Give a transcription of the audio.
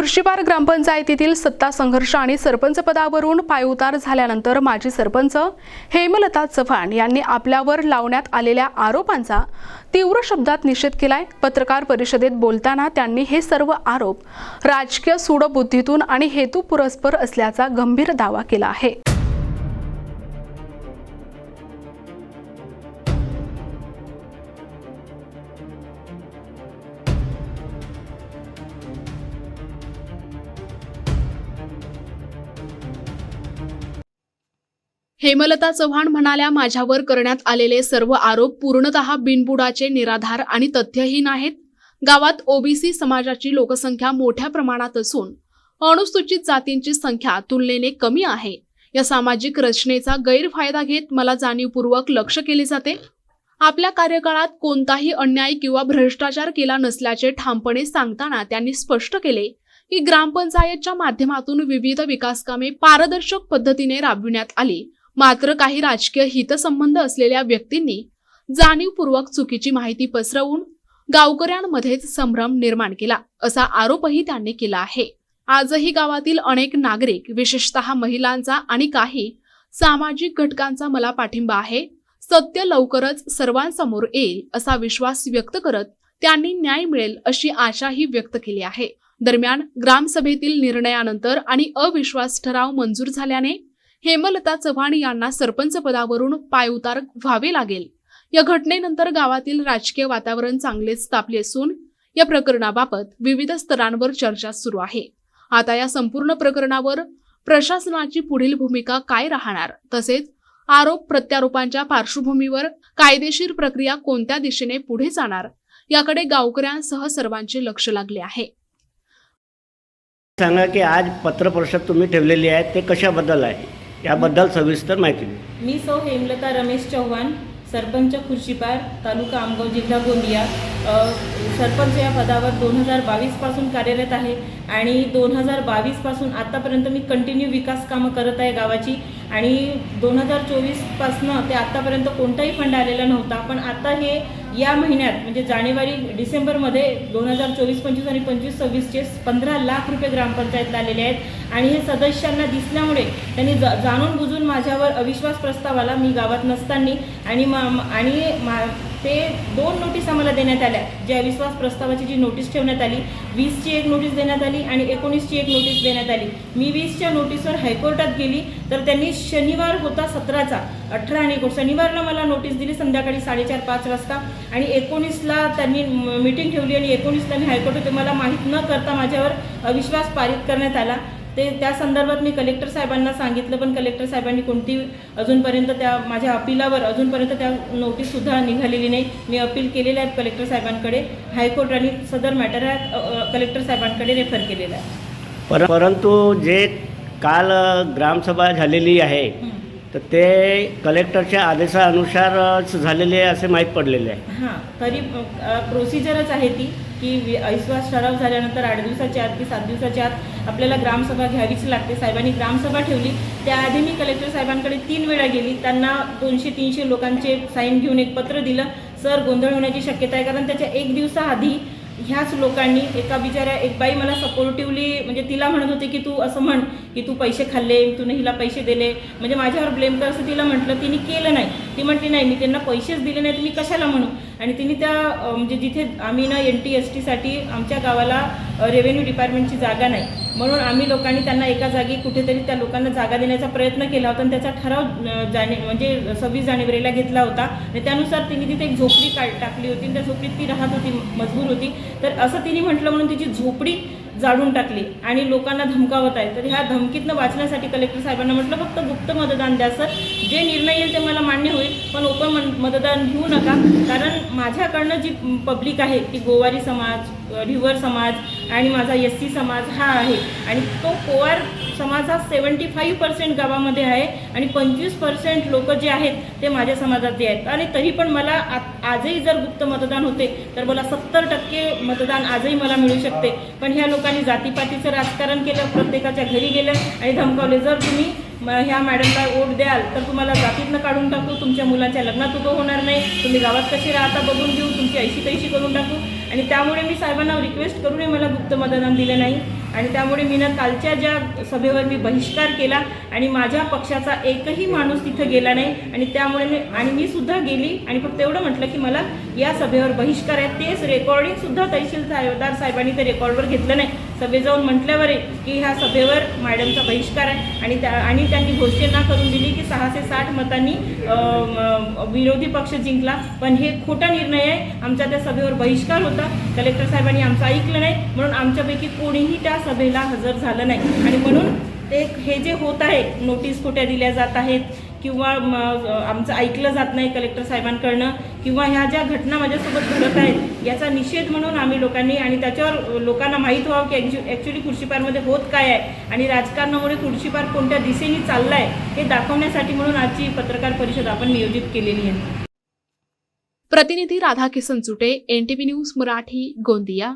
खुर्शीपार ग्रामपंचायतीतील सत्ता संघर्ष आणि सरपंच पदावरून पायउतार झाल्यानंतर माजी सरपंच हेमलता चव्हाण यांनी आपल्यावर लावण्यात आलेल्या आरोपांचा तीव्र शब्दात निषेध केलाय। पत्रकार परिषदेत बोलताना त्यांनी हे सर्व आरोप राजकीय सूडबुद्धीतून आणि हेतुपुरस्पर असल्याचा गंभीर दावा केला आहे। हेमलता चव्हाण म्हणाल्या, माझ्यावर करण्यात आलेले सर्व आरोप पूर्णतः बिनबुडाचे, निराधार आणि तथ्यहीन आहेत। गावात ओबीसी समाजाची लोकसंख्या मोठ्या प्रमाणात असून अनुसूचित जातींची संख्या तुलनेने कमी आहे। या सामाजिक रचनेचा गैरफायदा घेत मला जाणीवपूर्वक लक्ष केले जाते। आपल्या कार्यकाळात कोणताही अन्याय किंवा भ्रष्टाचार केला नसल्याचे ठामपणे सांगताना त्यांनी स्पष्ट केले की ग्रामपंचायतच्या माध्यमातून विविध विकासकामे पारदर्शक पद्धतीने राबविण्यात आली। मात्र काही राजकीय हितसंबंध असलेल्या व्यक्तींनी जाणीवपूर्वक चुकीची माहिती पसरवून गावकऱ्यांमध्येच संभ्रम निर्माण केला, असा आरोपही त्यांनी केला आहे। आजही गावातील अनेक नागरिक, विशेषतः महिलांचा आणि काही सामाजिक घटकांचा मला पाठिंबा आहे। सत्य लवकरच सर्वांसमोर येईल असा विश्वास व्यक्त करत त्यांनी न्याय मिळेल अशी आशाही व्यक्त केली आहे। दरम्यान ग्रामसभेतील निर्णयानंतर आणि अविश्वास ठराव मंजूर झाल्याने हेमलता चव्हाण यांना सरपंच पदावरून पायउतार व्हावे लागेल। या घटनेनंतर गावातील राजकीय वातावरण चांगलेच तापले असून या प्रकरणाबाबत विविध स्तरांवर चर्चा सुरू आहे। आता या संपूर्ण प्रकरणावर प्रशासनाची पुढील भूमिका काय राहणार, तसेच आरोप प्रत्यारोपांच्या पार्श्वभूमीवर कायदेशीर प्रक्रिया कोणत्या दिशेने पुढे जाणार, याकडे गावकऱ्यांसह सर्वांचे लक्ष लागले आहे। सांगा की आज पत्रपरिषद तुम्ही ठेवलेली आहे ते कशाबद्दल आहे, याबद्दल सविस्तर माहिती द्या। मी सौ हेमलता रमेश चव्हाण, सरपंच खुर्शीपार, तालुका आमगाव, जिल्हा गोंदिया। सरपंच या पदावर 2022 पासून कार्यरत आहे आणि 2022 पासून आतापर्यंत मी कंटिन्यू विकास कामं करत आहे गावाची। आणि 2024 पासून ते आतापर्यंत कोणताही फंड आलेला नव्हता, पण आता हे या महिन्यात म्हणजे जानेवारी डिसेंबरमध्ये 2024-25 आणि 25-26चे 15 लाख रुपये ग्रामपंचायतला आलेले आहेत। आणि हे सदस्यांना दिसल्यामुळे त्यांनी जाणून बुजून माझ्यावर अविश्वास प्रस्ताव आला, मी गावात नसताना। ते 2 नोटीस आम्हाला देण्यात आल्या, जे अविश्वास प्रस्तावाची जी नोटीस ठेवण्यात आली, 20ची एक नोटीस देण्यात आली आणि 19ची एक नोटीस देण्यात आली। मी 20च्या नोटीसवर हायकोर्टात गेली तर त्यांनी शनिवार होता 17चा, 18 आणि 19 शनिवारला मला नोटीस दिली संध्याकाळी 4:30-5 वाजता आणि 19ला त्यांनी मीटिंग ठेवली आणि 19ला मी हायकोर्टात मला माहीत न करता माझ्यावर अविश्वास पारित करण्यात आला। त्या संदर्भात मी कलेक्टर साहेबांना सांगितलं, पण कलेक्टर साहेबांनी कोणती अजूनपर्यंत त्या माझ्या अपीलावर अजूनपर्यंत त्या नोटीससुद्धा निघालेली नाही। मी अपील केलेले आहेत कलेक्टर साहेबांकडे, हायकोर्टाने सदर मॅटर कलेक्टर साहेबांकडे रेफर केलेला आहे। परंतु जे काल ग्रामसभा झालेली आहे तर ते कलेक्टरच्या आदेशानुसार झालेले असे माहीत पडलेले आहे। हां, तरी प्रोसिजरच आहे ती की अविश्वास ठराव झाल्यानंतर 8 दिवसाच्या आत की 7 दिवसाच्या आत आपल्याला ग्रामसभा घ्यावीच लागते। साहेबांनी ग्रामसभा ठेवली, त्याआधी मी कलेक्टर साहेबांकडे 3 वेळा गेली, त्यांना 200-300 लोकांचे साईन घेऊन एक पत्र दिलं। सर, गोंधळ होण्याची शक्यता आहे, कारण त्याच्या 1 दिवसाआधी ह्याच लोकांनी एक बाई मला सपोर्टिव्हली म्हणजे तिला म्हणत होते की तू असं म्हण की तू पैसे खाल्ले, तूने हिला पैसे दिले, म्हणजे माझ्यावर ब्लेम कर असं तिला म्हटलं। तिने केलं नाही, ती म्हटली नाही मी त्यांना पैसेच दिले नाही, तुम्ही कशाला म्हणू। आणि तिने त्या म्हणजे जिथे आम्ही ना NT-ST आमच्या गावाला रेव्हेन्यू डिपार्टमेंटची जागा नाही, म्हणून आम्ही लोकांनी त्यांना एका जागी कुठेतरी त्या लोकांना जागा देण्याचा प्रयत्न केला होता आणि त्याचा ठराव म्हणजे 26 जानेवारीला घेतला होता आणि त्यानुसार तिने तिथे एक झोपडी टाकली होती आणि त्या झोपडीत ती राहत होती, मजबूर होती। तर असं तिने म्हटलं म्हणून तिची झोपडी जाळून टाकली आणि लोकांना धमकावत आहे। तर ह्या धमकीतनं वाचण्यासाठी कलेक्टर साहेबांना म्हटलं फक्त गुप्त मतदान द्या सर, जे निर्णय येईल ते मला मान्य होईल, पण ओपन मतदान घेऊ नका। कारण माझ्याकडनं जी पब्लिक आहे ती गोवारी समाज, ढिवर समाज आणि माझा SC समाज हा आहे आणि तो पोवार समाज हा 75% गावामध्ये आहे आणि 25% लोक जे आहेत ते माझ्या समाजातले आहेत। आणि तरी पण मला आजही जर गुप्त मतदान होते तर मला 70% मतदान आजही मला मिळू शकते। पण ह्या लोकांनी जातीपातीचं राजकारण केलं, प्रत्येकाच्या घरी गेलं आणि धमकावले, जर तुम्ही ह्या मॅडमला वोट द्याल तर तुम्हाला जातीतनं काढून टाकू, तुमच्या मुलांच्या लग्नात उभं होणार नाही, तुम्ही गावात कसे राहता बघून घेऊ, तुमची ऐशी तैशी करून टाकू। आणि त्यामुळे मी साहेबांना रिक्वेस्ट करूनही मला गुप्त मतदान दिलं नाही। आणि त्यामुळे मी कालच्या ज्या सभेवर मी बहिष्कार केला आणि माझ्या पक्षाचा एकही माणूस तिथं गेला नाही आणि त्यामुळे मी सुद्धा गेली आणि फक्त एवढं म्हटलं की मला या सभेवर बहिष्कार आहे. तेच रेकॉर्डिंगसुद्धा तहसीलदार साहेबांनी ते रेकॉर्डवर घेतलं नाही. सभेत जाऊन म्हटल्यावर की ह्या सभेवर मॅडमचा बहिष्कार आहे आणि त्यांनी घोषणा करून दिली की 6 से 60 मतांनी विरोधी पक्ष जिंकला. पण हे खोटा निर्णय आहे. आमच्या त्या सभेवर बहिष्कार होता. कलेक्टर साहेबांनी आमचं ऐकलं नाही म्हणून आमच्यापैकी कोणीही त्या सभेला हजर झालं नाही आणि म्हणून ते हे जे होत आहे, नोटीस खोट्या दिल्या जात आहेत किंवा आमचं ऐकलं जात नाही कलेक्टर साहेबांकडनं किंवा ह्या ज्या घटना माझ्यासोबत घडत आहेत याचा निषेध म्हणून आम्ही लोकांनी आणि त्याच्यावर लोकांना माहीत व्हावं की ॲक्च्युली खुर्शीपारमध्ये होत काय आहे आणि राजकारणामुळे खुर्शीपार कोणत्या दिशेने चालला आहे हे दाखवण्यासाठी म्हणून आजची पत्रकार परिषद आपण नियोजित केलेली आहे. प्रतिनिधी राधाकिसन चुटे, NTV न्यूज मराठी, गोंदिया.